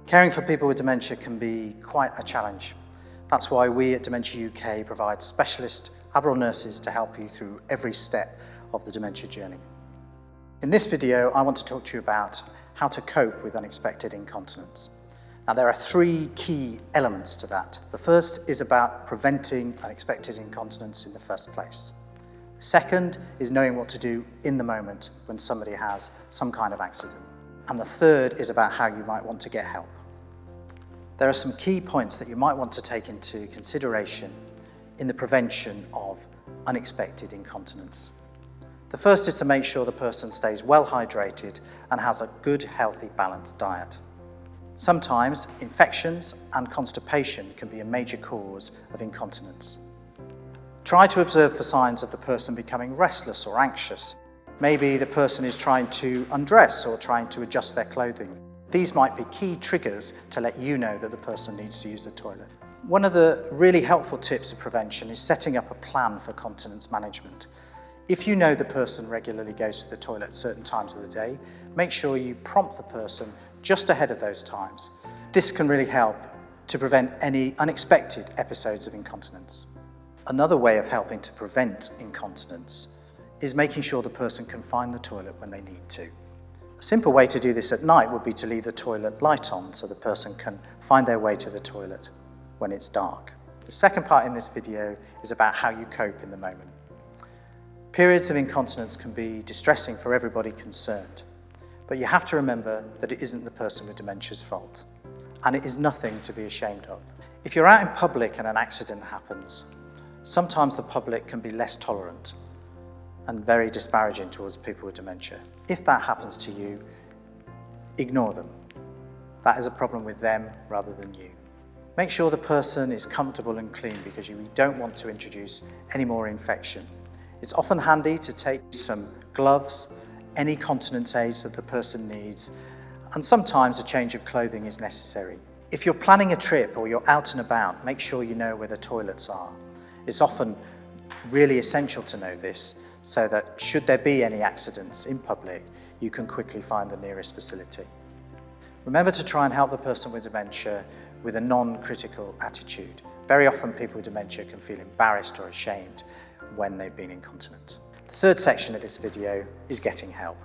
Caring for people with dementia can be quite a challenge. That's why we at Dementia UK provide specialist Admiral nurses to help you through every step of the dementia journey. In this video, I want to talk to you about how to cope with unexpected incontinence. Now, there are three key elements to that. The first is about preventing unexpected incontinence in the first place. The second is knowing what to do in the moment when somebody has some kind of accident. And the third is about how you might want to get help. There are some key points that you might want to take into consideration in the prevention of unexpected incontinence. The first is to make sure the person stays well hydrated and has a good, healthy, balanced diet. Sometimes infections and constipation can be a major cause of incontinence. Try to observe for signs of the person becoming restless or anxious. Maybe the person is trying to undress or trying to adjust their clothing. These might be key triggers to let you know that the person needs to use the toilet. One of the really helpful tips of prevention is setting up a plan for continence management. If you know the person regularly goes to the toilet at certain times of the day, make sure you prompt the person just ahead of those times. This can really help to prevent any unexpected episodes of incontinence. Another way of helping to prevent incontinence is making sure the person can find the toilet when they need to. A simple way to do this at night would be to leave the toilet light on so the person can find their way to the toilet when it's dark. The second part in this video is about how you cope in the moment. Periods of incontinence can be distressing for everybody concerned, but you have to remember that it isn't the person with dementia's fault, and it is nothing to be ashamed of. If you're out in public and an accident happens, sometimes the public can be less tolerant and very disparaging towards people with dementia. If that happens to you, ignore them. That is a problem with them rather than you. Make sure the person is comfortable and clean because you don't want to introduce any more infection. It's often handy to take some gloves, any continence aids that the person needs, and sometimes a change of clothing is necessary. If you're planning a trip or you're out and about, make sure you know where the toilets are. It's often really essential to know this so that should there be any accidents in public, you can quickly find the nearest facility. Remember to try and help the person with dementia with a non-critical attitude. Very often people with dementia can feel embarrassed or ashamed when they've been incontinent. The third section of this video is getting help.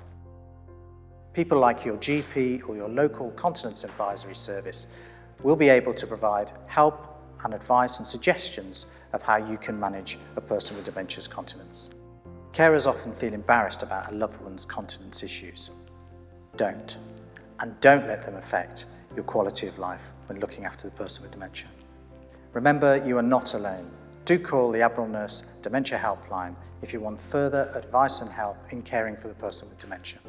People like your GP or your local continence advisory service will be able to provide help and advice and suggestions of how you can manage a person with dementia's continence. Carers often feel embarrassed about a loved one's continence issues. Don't. And don't let them affect your quality of life when looking after the person with dementia. Remember, you are not alone. Do call the Admiral Nurse Dementia Helpline if you want further advice and help in caring for the person with dementia.